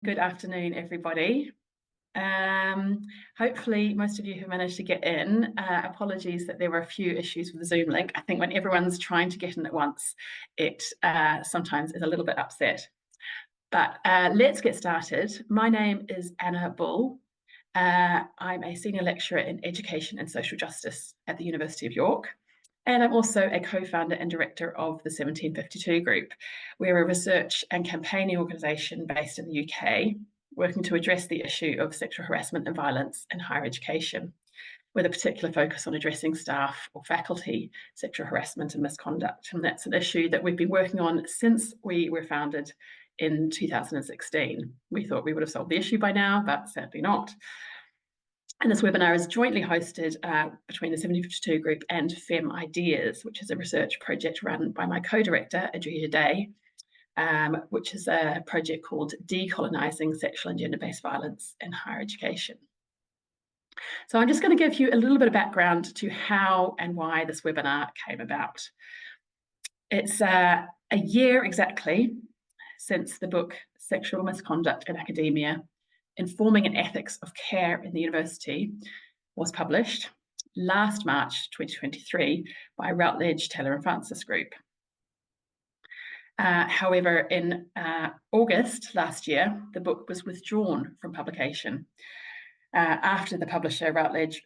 Good afternoon, everybody. Hopefully most of you have managed to get in. Apologies that there were a few issues with the Zoom link. I think when everyone's trying to get in at once, it sometimes is a little bit upset. But let's get started. My name is Anna Bull. I'm a senior lecturer in education and social justice at the University of York. And I'm also a co-founder and director of the 1752 Group. We're a research and campaigning organisation based in the UK, working to address the issue of sexual harassment and violence in higher education, with a particular focus on addressing staff or faculty sexual harassment and misconduct. And that's an issue that we've been working on since we were founded in 2016. We thought we would have solved the issue by now, but sadly not. And this webinar is jointly hosted between the 1752 Group and FEM Ideas, which is a research project run by my co-director, Adrija Day, which is a project called Decolonising Sexual and Gender-Based Violence in Higher Education. So I'm just going to give you a little bit of background to how and why this webinar came about. It's a year exactly since the book Sexual Misconduct in Academia, Informing an Ethics of Care in the University was published last March 2023 by Routledge, Taylor and Francis Group. However, in August last year, the book was withdrawn from publication after the publisher, Routledge,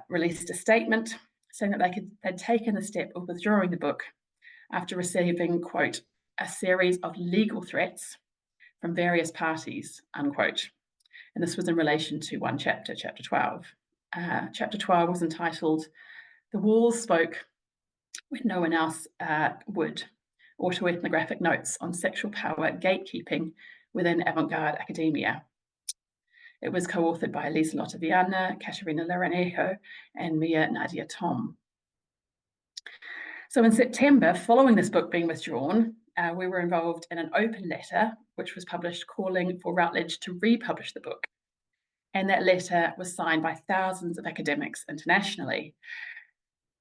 released a statement saying that they'd taken the step of withdrawing the book after receiving, quote, a series of legal threats from various parties, unquote. And this was in relation to one chapter, chapter 12. Chapter 12 was entitled, The Walls Spoke When No One Else Would, Autoethnographic Notes on Sexual Power Gatekeeping Within Avant-Garde Academia. It was co-authored by Lieselotte Viana, Caterina Laranjejo, and Mia Nadia Tom. So in September, following this book being withdrawn, we were involved in an open letter, which was published calling for Routledge to republish the book. And that letter was signed by thousands of academics internationally.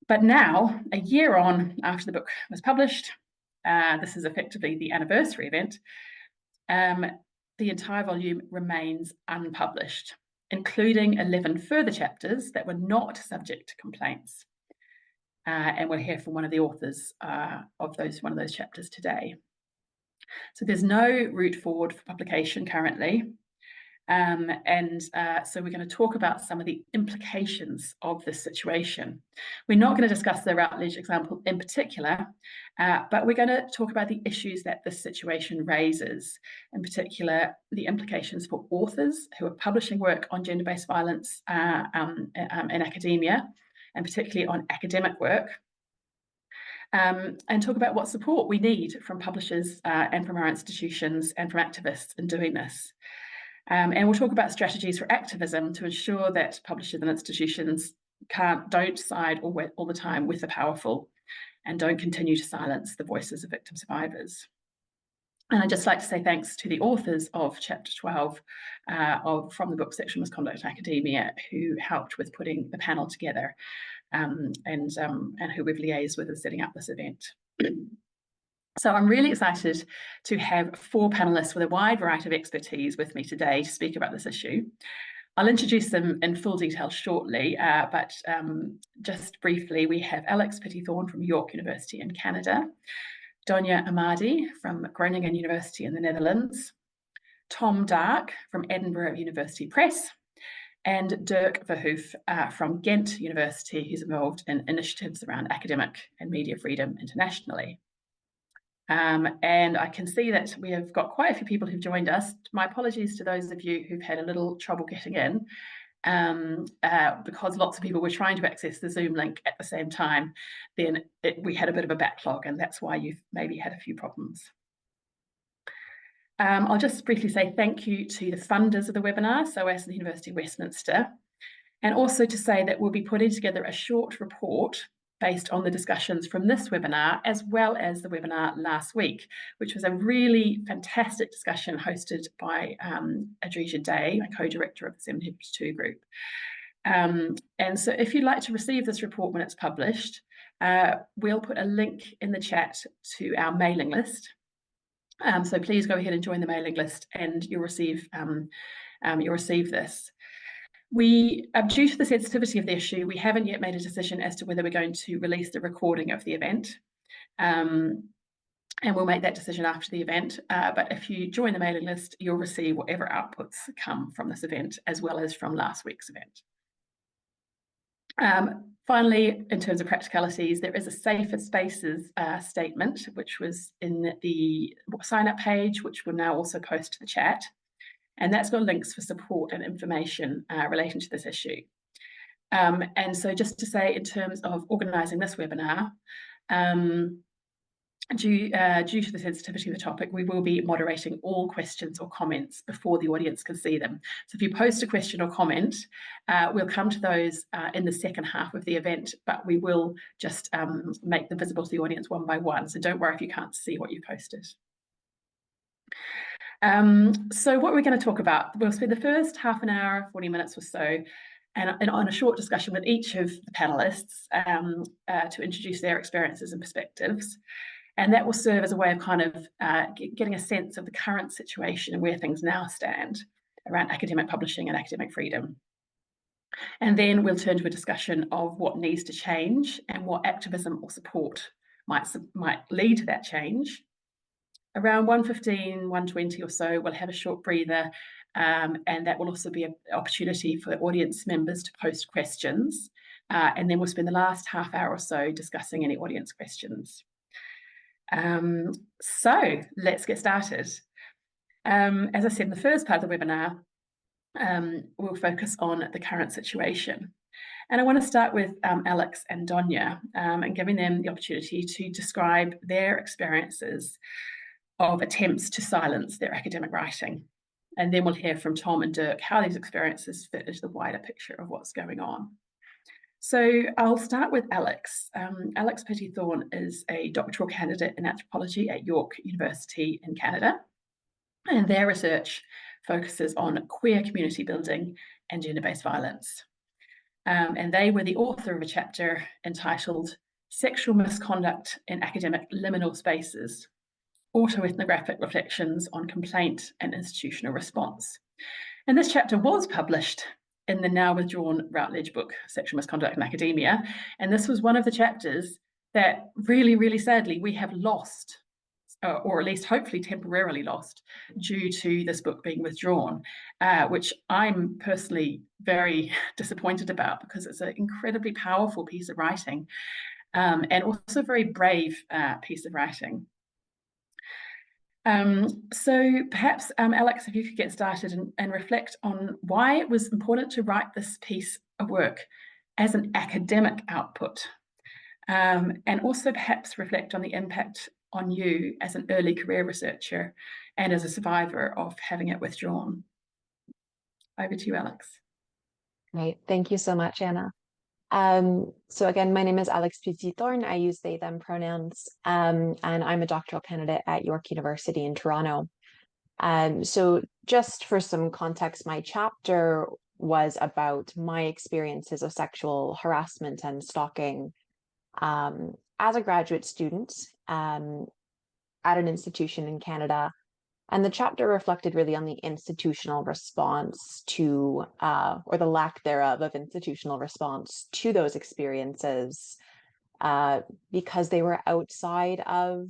But now, a year on after the book was published, this is effectively the anniversary event, the entire volume remains unpublished, including 11 further chapters that were not subject to complaints. And we'll hear from one of the authors of one of those chapters today. So there's no route forward for publication currently. So we're going to talk about some of the implications of this situation. We're not going to discuss the Routledge example in particular, but we're going to talk about the issues that this situation raises, in particular, the implications for authors who are publishing work on gender-based violence in academia, and particularly on academic work, and talk about what support we need from publishers and from our institutions and from activists in doing this. And we'll talk about strategies for activism to ensure that publishers and institutions don't side all the time with the powerful and don't continue to silence the voices of victim survivors. And I'd just like to say thanks to the authors of Chapter 12 from the book Sexual Misconduct in Academia, who helped with putting the panel together and who we've liaised with in setting up this event. So I'm really excited to have 4 panelists with a wide variety of expertise with me today to speak about this issue. I'll introduce them in full detail shortly, but just briefly, we have Alex Pitty-Thorn from York University in Canada, Donia Amadi from Groningen University in the Netherlands, Tom Dark from Edinburgh University Press, and Dirk Verhoef from Ghent University, who's involved in initiatives around academic and media freedom internationally. And I can see that we have got quite a few people who've joined us. My apologies to those of you who've had a little trouble getting in, because lots of people were trying to access the Zoom link at the same time. Then we had a bit of a backlog, and that's why you've maybe had a few problems. I'll just briefly say thank you to the funders of the webinar, SOAS and the University of Westminster, and also to say that we'll be putting together a short report based on the discussions from this webinar, as well as the webinar last week, which was a really fantastic discussion hosted by Adrija Day, my co-director of the 1752 Group. And so if you'd like to receive this report when it's published, we'll put a link in the chat to our mailing list. So please go ahead and join the mailing list, and you'll receive this. We, due to the sensitivity of the issue, we haven't yet made a decision as to whether we're going to release the recording of the event. And we'll make that decision after the event. But if you join the mailing list, you'll receive whatever outputs come from this event, as well as from last week's event. Finally, in terms of practicalities, there is a Safer Spaces statement, which was in the sign-up page, which we'll now also post to the chat. And that's got links for support and information relating to this issue. And so just to say, in terms of organising this webinar, due to the sensitivity of the topic, we will be moderating all questions or comments before the audience can see them. So if you post a question or comment, we'll come to those in the second half of the event, but we will just make them visible to the audience one by one. So don't worry if you can't see what you posted. So what we're going to talk about, we'll spend the first half an hour, 40 minutes or so, and on a short discussion with each of the panelists to introduce their experiences and perspectives. And that will serve as a way of kind of getting a sense of the current situation and where things now stand around academic publishing and academic freedom. And then we'll turn to a discussion of what needs to change and what activism or support might lead to that change. Around 1:15, 1:20 or so, we'll have a short breather, and that will also be an opportunity for audience members to post questions. And then we'll spend the last half hour or so discussing any audience questions. So let's get started. As I said in the first part of the webinar, we'll focus on the current situation. And I want to start with Alex and Donya and giving them the opportunity to describe their experiences of attempts to silence their academic writing. And then we'll hear from Tom and Dirk how these experiences fit into the wider picture of what's going on. So I'll start with Alex. Alex Pettythorn is a doctoral candidate in anthropology at York University in Canada. And their research focuses on queer community building and gender-based violence. And they were the author of a chapter entitled Sexual Misconduct in Academic Liminal Spaces, Autoethnographic Reflections on Complaint and Institutional Response. And this chapter was published in the now withdrawn Routledge book, Sexual Misconduct in Academia. And this was one of the chapters that really, really sadly, we have lost, or at least hopefully temporarily lost, due to this book being withdrawn, which I'm personally very disappointed about because it's an incredibly powerful piece of writing and also a very brave piece of writing. So perhaps, Alex, if you could get started and reflect on why it was important to write this piece of work as an academic output, and also perhaps reflect on the impact on you as an early career researcher and as a survivor of having it withdrawn. Over to you, Alex. Right. Thank you so much, Anna. So again, my name is Alex Pettythorn. I use they, them pronouns, and I'm a doctoral candidate at York University in Toronto. So just for some context, my chapter was about my experiences of sexual harassment and stalking as a graduate student at an institution in Canada. And the chapter reflected really on the institutional response to, or the lack thereof of institutional response to those experiences, because they were outside of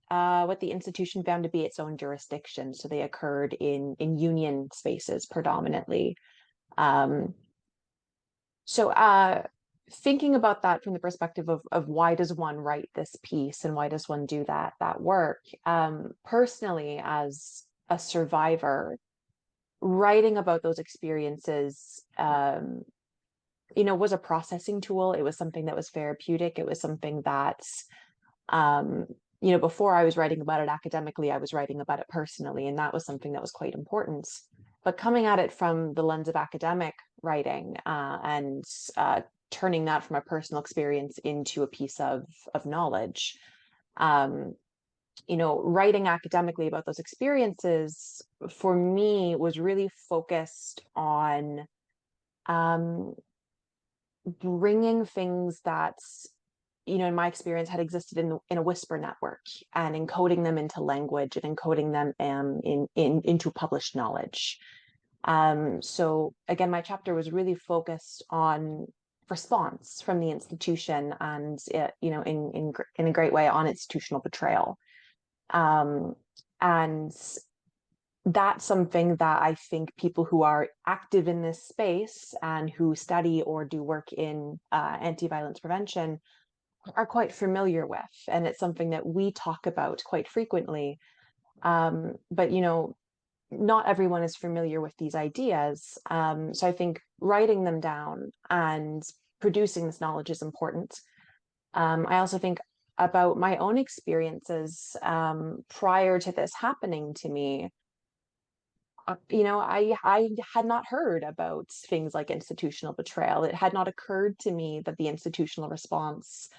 what the institution found to be its own jurisdiction. So they occurred in union spaces predominantly. Thinking about that from the perspective of why does one write this piece and why does one do that work, personally as a survivor, writing about those experiences, was a processing tool. It was something that was therapeutic. It was something that, before I was writing about it academically, I was writing about it personally, and that was something that was quite important. But coming at it from the lens of academic writing and turning that from a personal experience into a piece of knowledge, writing academically about those experiences for me was really focused on bringing things that in my experience, had existed in a whisper network, and encoding them into language and encoding them into published knowledge. So again, my chapter was really focused on response from the institution, and in a great way, on institutional betrayal. And that's something that I think people who are active in this space and who study or do work in anti-violence prevention are quite familiar with, and it's something that we talk about quite frequently. But not everyone is familiar with these ideas. So I think writing them down and producing this knowledge is important. I also think about my own experiences prior to this happening to me. I had not heard about things like institutional betrayal. It had not occurred to me that the institutional response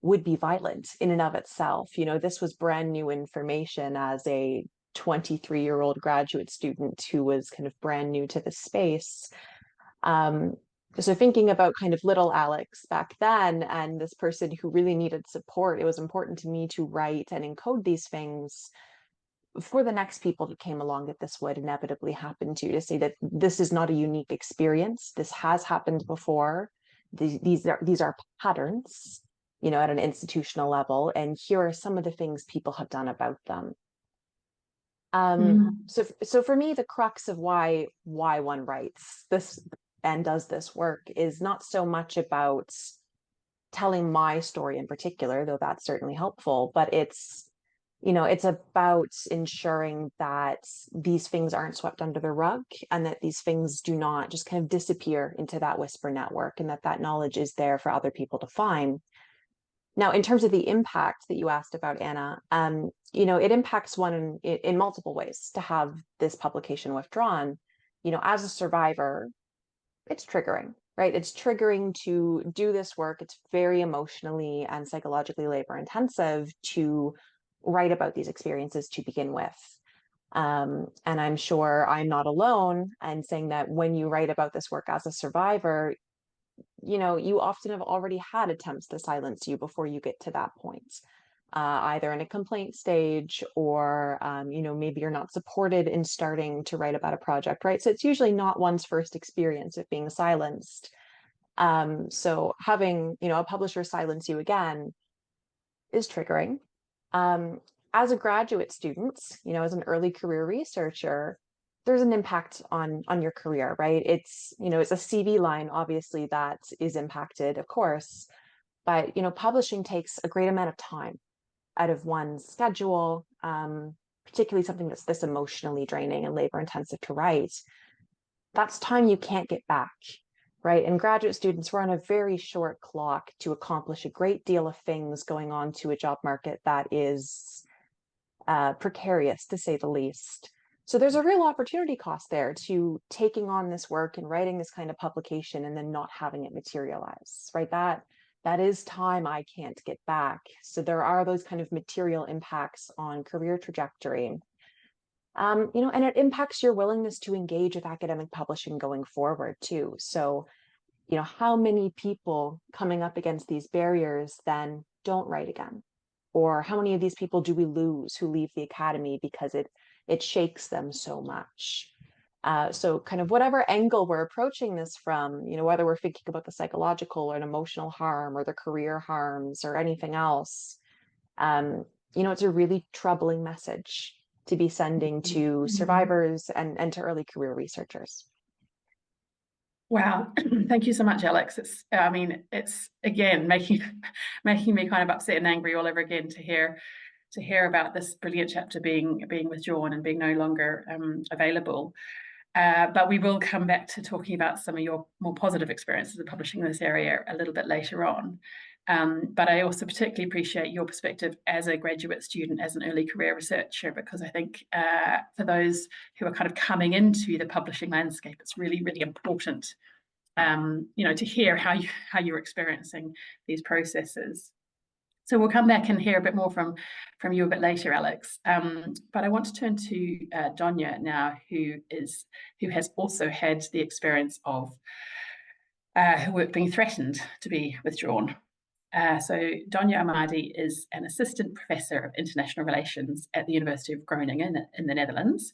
would be violent in and of itself. This was brand new information as a 23-year-old graduate student who was kind of brand new to the space. So thinking about kind of little Alex back then and this person who really needed support, it was important to me to write and encode these things for the next people that came along that this would inevitably happen to say that this is not a unique experience. This has happened before. These are patterns, at an institutional level, and here are some of the things people have done about them. So for me, the crux of why one writes this and does this work is not so much about telling my story in particular, though that's certainly helpful, but it's about ensuring that these things aren't swept under the rug, and that these things do not just kind of disappear into that whisper network, and that knowledge is there for other people to find. Now, in terms of the impact that you asked about, Anna, it impacts one in multiple ways to have this publication withdrawn. As a survivor, it's triggering, right? It's triggering to do this work. It's very emotionally and psychologically labor intensive to write about these experiences to begin with. And I'm sure I'm not alone in saying that when you write about this work as a survivor, you often have already had attempts to silence you before you get to that point, either in a complaint stage or, maybe you're not supported in starting to write about a project, right? So it's usually not one's first experience of being silenced. So having, a publisher silence you again is triggering. As a graduate student, as an early career researcher, there's an impact on your career, right? It's a CV line, obviously, that is impacted, of course, but publishing takes a great amount of time out of one's schedule, particularly something that's this emotionally draining and labor intensive to write. That's time you can't get back, right? And graduate students, we're on a very short clock to accomplish a great deal of things going on to a job market that is precarious, to say the least. So there's a real opportunity cost there to taking on this work and writing this kind of publication and then not having it materialize, right? That is time I can't get back. So there are those kind of material impacts on career trajectory. And it impacts your willingness to engage with academic publishing going forward too. So, how many people coming up against these barriers then don't write again? Or how many of these people do we lose who leave the academy because it shakes them so much? So kind of whatever angle we're approaching this from, whether we're thinking about the psychological or an emotional harm or the career harms or anything else, it's a really troubling message to be sending to survivors and to early career researchers. Wow, thank you so much, Alex. It's again making me kind of upset and angry all over again to hear about this brilliant chapter being withdrawn and being no longer available. But we will come back to talking about some of your more positive experiences of publishing in this area a little bit later on. But I also particularly appreciate your perspective as a graduate student, as an early career researcher, because I think for those who are kind of coming into the publishing landscape, it's really, really important, to hear how you're experiencing these processes. So we'll come back and hear a bit more from you a bit later, Alex. But I want to turn to Donya now, who has also had the experience of her work being threatened to be withdrawn. So Donya Amadi is an assistant professor of international relations at the University of Groningen in the Netherlands.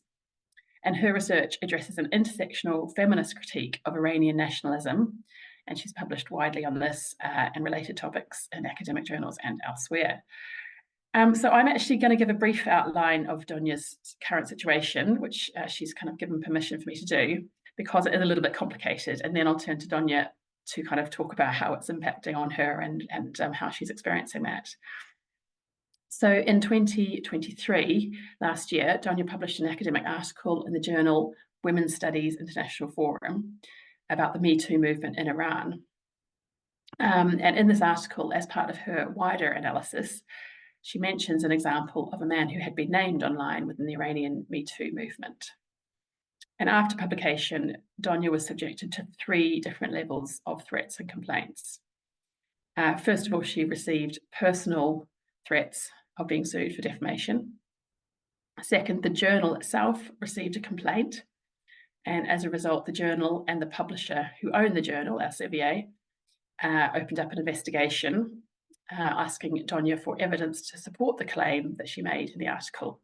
And her research addresses an intersectional feminist critique of Iranian nationalism. And she's published widely on this and related topics in academic journals and elsewhere. So I'm actually going to give a brief outline of Donya's current situation, which she's kind of given permission for me to do, because it is a little bit complicated. And then I'll turn to Donya to kind of talk about how it's impacting on her and how she's experiencing that. So in 2023, last year, Donya published an academic article in the journal Women's Studies International Forum about the Me Too movement in Iran. And in this article, as part of her wider analysis, she mentions an example of a man who had been named online within the Iranian Me Too movement. And after publication, Donya was subjected to 3 different levels of threats and complaints. First of all, she received personal threats of being sued for defamation. Second, the journal itself received a complaint. And as a result, the journal and the publisher who own the journal, Elsevier, opened up an investigation asking Donya for evidence to support the claim that she made in the article.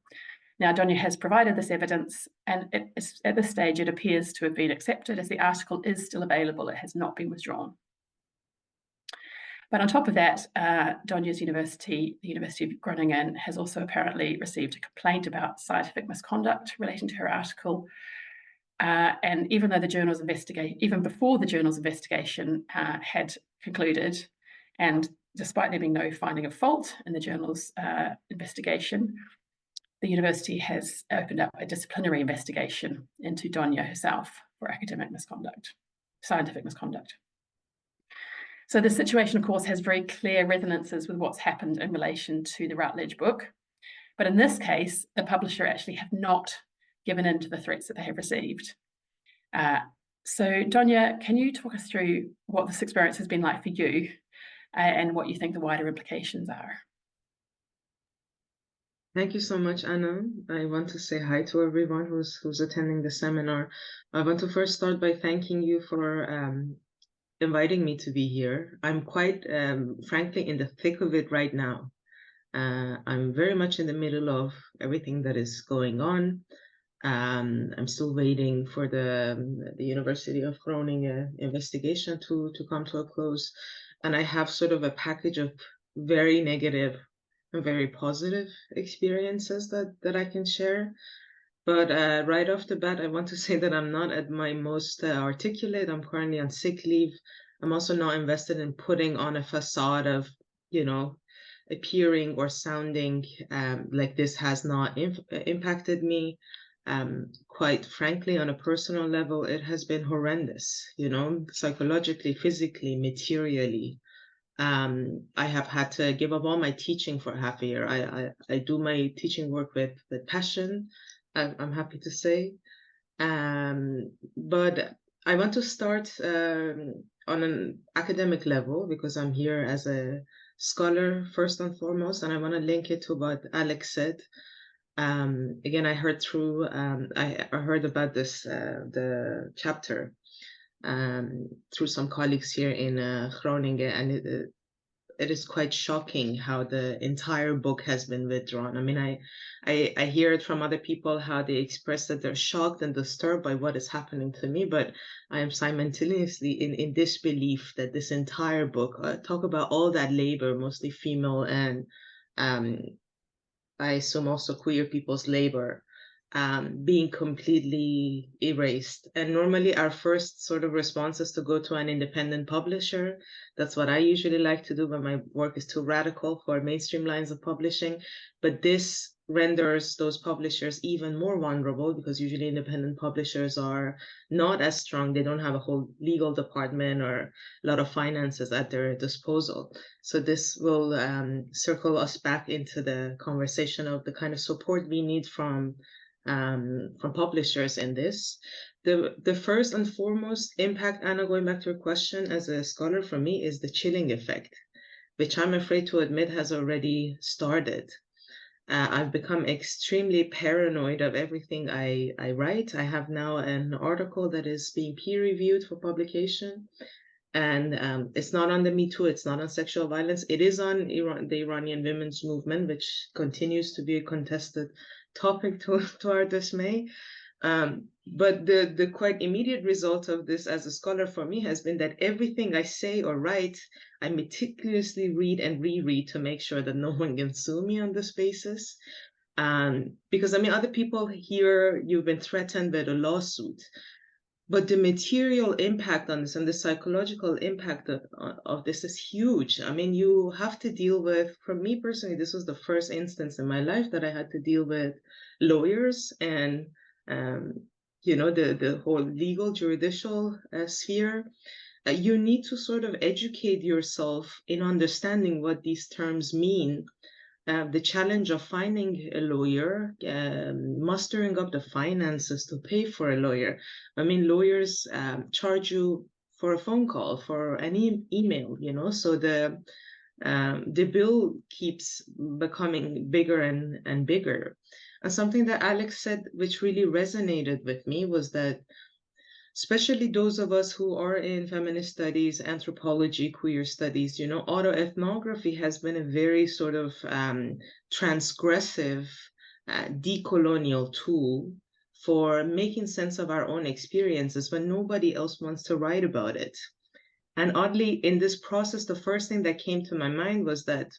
Now, Donya has provided this evidence, and at this stage, it appears to have been accepted as the article is still available. It has not been withdrawn. But on top of that, Donya's university, the University of Groningen, has also apparently received a complaint about scientific misconduct relating to her article. And even though the journal's even before the journal's investigation had concluded, and despite there being no finding of fault in the journal's investigation, the university has opened up a disciplinary investigation into Donya herself for academic misconduct, scientific misconduct. So the situation, of course, has very clear resonances with what's happened in relation to the Routledge book. But in this case, the publisher actually have not given in to the threats that they have received. So Donya, can you talk us through what this experience has been like for you and what you think the wider implications are? Thank you so much, Anna. I want to say hi to everyone who's attending the seminar. I want to first start by thanking you for inviting me to be here. I'm quite frankly in the thick of it right now. I'm very much in the middle of everything that is going on. I'm still waiting for the University of Groningen investigation to come to a close. And I have sort of a package of very negative and very positive experiences that I can share. But right off the bat, I want to say that I'm not at my most articulate. I'm currently on sick leave. I'm also not invested in putting on a facade of, appearing or sounding like this has not impacted me. Quite frankly, on a personal level, it has been horrendous, psychologically, physically, materially. I have had to give up all my teaching for half a year. I do my teaching work with passion, I'm happy to say. But I want to start on an academic level because I'm here as a scholar first and foremost, and I want to link it to what Alex said. Again, I heard I heard about this the chapter through some colleagues here in Groningen, and it is quite shocking how the entire book has been withdrawn. I mean, I hear it from other people how they express that they're shocked and disturbed by what is happening to me, but I am simultaneously in disbelief that this entire book talk about all that labor, mostly female and I assume also queer people's labor, being completely erased. And normally our first sort of response is to go to an independent publisher. That's what I usually like to do when my work is too radical for mainstream lines of publishing. But this renders those publishers even more vulnerable because usually independent publishers are not as strong. They don't have a whole legal department or a lot of finances at their disposal. So this will circle us back into the conversation of the kind of support we need from publishers in this. The first and foremost impact, Anna, going back to your question as a scholar for me, is the chilling effect, which I'm afraid to admit has already started. I've become extremely paranoid of everything I write. I have now an article that is being peer reviewed for publication. And it's not on the Me Too, it's not on sexual violence. It is on the Iranian women's movement, which continues to be a contested topic to our dismay. But the quite immediate result of this as a scholar for me has been that everything I say or write, I meticulously read and reread to make sure that no one can sue me on this basis. Because I mean, other people hear you've been threatened with a lawsuit, but the material impact on this and the psychological impact of this is huge. I mean, you have to deal with, for me personally, this was the first instance in my life that I had to deal with lawyers and, you know, the whole legal judicial sphere. You need to sort of educate yourself in understanding what these terms mean. The challenge of finding a lawyer, mustering up the finances to pay for a lawyer. I mean, lawyers charge you for a phone call, for any email, you know, so the bill keeps becoming bigger and bigger. And something that Alex said, which really resonated with me, was that especially those of us who are in feminist studies, anthropology, queer studies, you know, autoethnography has been a very sort of transgressive, decolonial tool for making sense of our own experiences when nobody else wants to write about it. And oddly, in this process, the first thing that came to my mind was that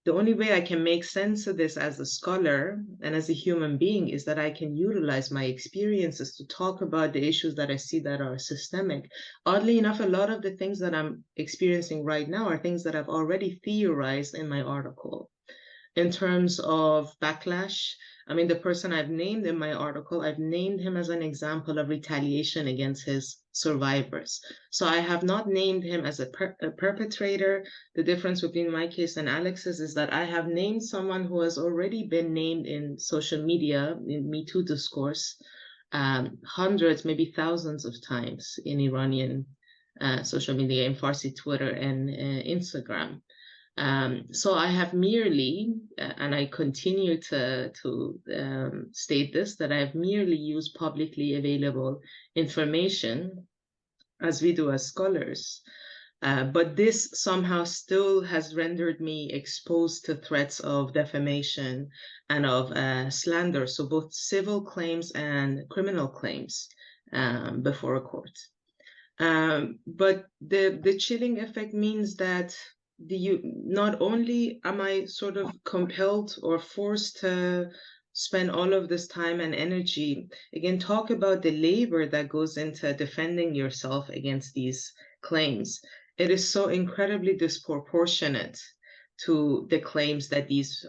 the only way I can make sense of this as a scholar and as a human being is that I can utilize my experiences to talk about the issues that I see that are systemic. Oddly enough, a lot of the things that I'm experiencing right now are things that I've already theorized in my article. In terms of backlash, I mean, the person I've named in my article, I've named him as an example of retaliation against his survivors. So I have not named him as a perpetrator. The difference between my case and Alex's is that I have named someone who has already been named in social media, in Me Too discourse, hundreds, maybe thousands of times in Iranian social media, in Farsi Twitter and Instagram. So I have merely, and I continue to state this, that I have merely used publicly available information, as we do as scholars. But this somehow still has rendered me exposed to threats of defamation and of slander, so both civil claims and criminal claims before a court. But the chilling effect means that not only am I sort of compelled or forced to spend all of this time and energy, again, talk about the labor that goes into defending yourself against these claims. It is so incredibly disproportionate to the claims that these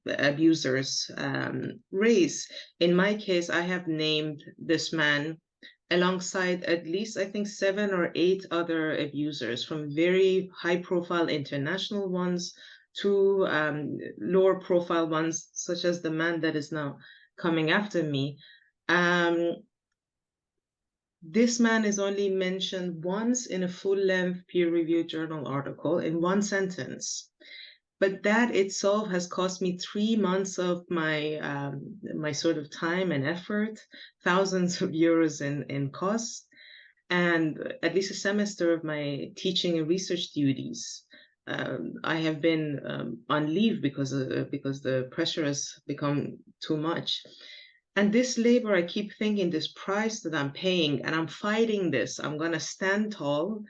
abusers raise. In my case, I have named this man alongside at least, I think, 7 or 8 other abusers, from very high-profile international ones to lower profile ones, such as the man that is now coming after me. This man is only mentioned once in a full-length peer-reviewed journal article in one sentence. But that itself has cost me 3 months of my my sort of time and effort, thousands of euros in costs, and at least a semester of my teaching and research duties. I have been on leave because the pressure has become too much. And this labor, I keep thinking, this price that I'm paying, and I'm fighting this. I'm gonna stand tall,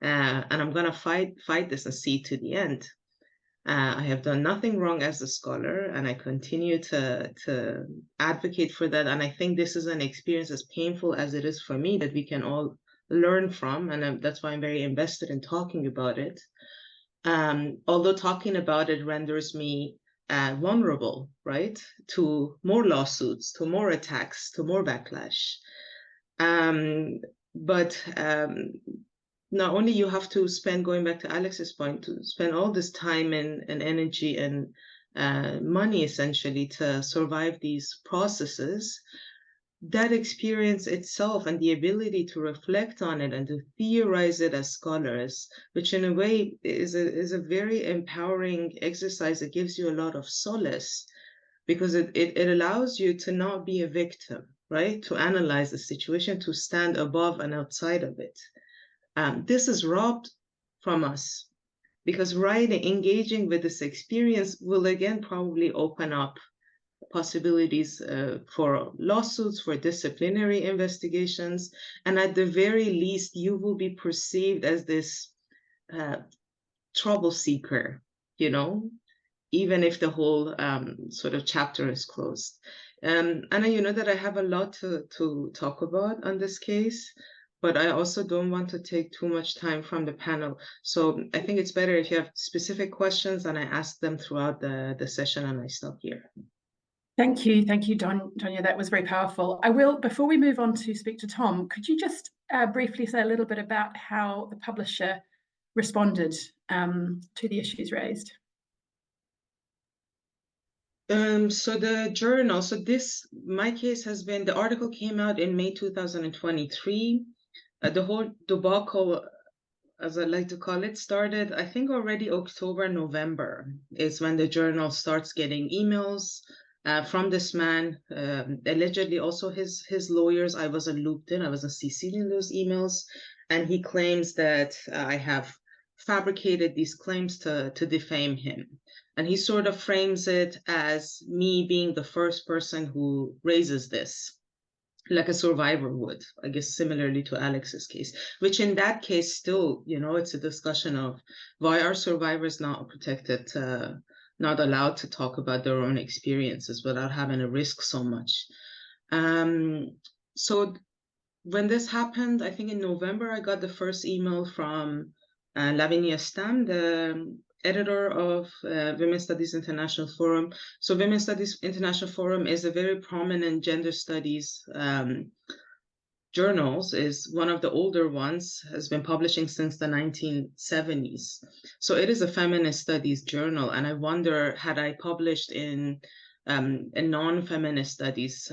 and I'm gonna fight this and see to the end. I have done nothing wrong as a scholar, and I continue to advocate for that. And I think this is an experience as painful as it is for me that we can all learn from, and that's why I'm very invested in talking about it. Although talking about it renders me vulnerable, right, to more lawsuits, to more attacks, to more backlash. But not only you have to spend, going back to Alex's point, to spend all this time and energy and money essentially to survive these processes, that experience itself and the ability to reflect on it and to theorize it as scholars, which in a way is a very empowering exercise that gives you a lot of solace, because it allows you to not be a victim, right? To analyze the situation, to stand above and outside of it. This is robbed from us because writing, engaging with this experience will again probably open up possibilities for lawsuits, for disciplinary investigations, and at the very least, you will be perceived as this trouble seeker, you know, even if the whole sort of chapter is closed. Anna, you know that I have a lot to talk about on this case, but I also don't want to take too much time from the panel. So I think it's better if you have specific questions and I ask them throughout the session and I stop here. Thank you, Donya. That was very powerful. I will, before we move on to speak to Tom, could you just briefly say a little bit about how the publisher responded to the issues raised? So the journal, my case has been, the article came out in May 2023. The whole debacle, as I like to call it, started, I think already October, November is when the journal starts getting emails from this man, allegedly also his lawyers. I wasn't looped in, I wasn't CC'd in those emails. And he claims that I have fabricated these claims to defame him. And he sort of frames it as me being the first person who raises this, like a survivor would, I guess, similarly to Alex's case, which in that case still, you know, it's a discussion of why are survivors not protected, not allowed to talk about their own experiences without having to risk so much. So when this happened, I think in November, I got the first email from Lavinia Stam, the editor of Women's Studies International Forum. So Women's Studies International Forum is a very prominent gender studies journals, is one of the older ones, has been publishing since the 1970s. So it is a feminist studies journal. And I wonder, had I published in a non-feminist studies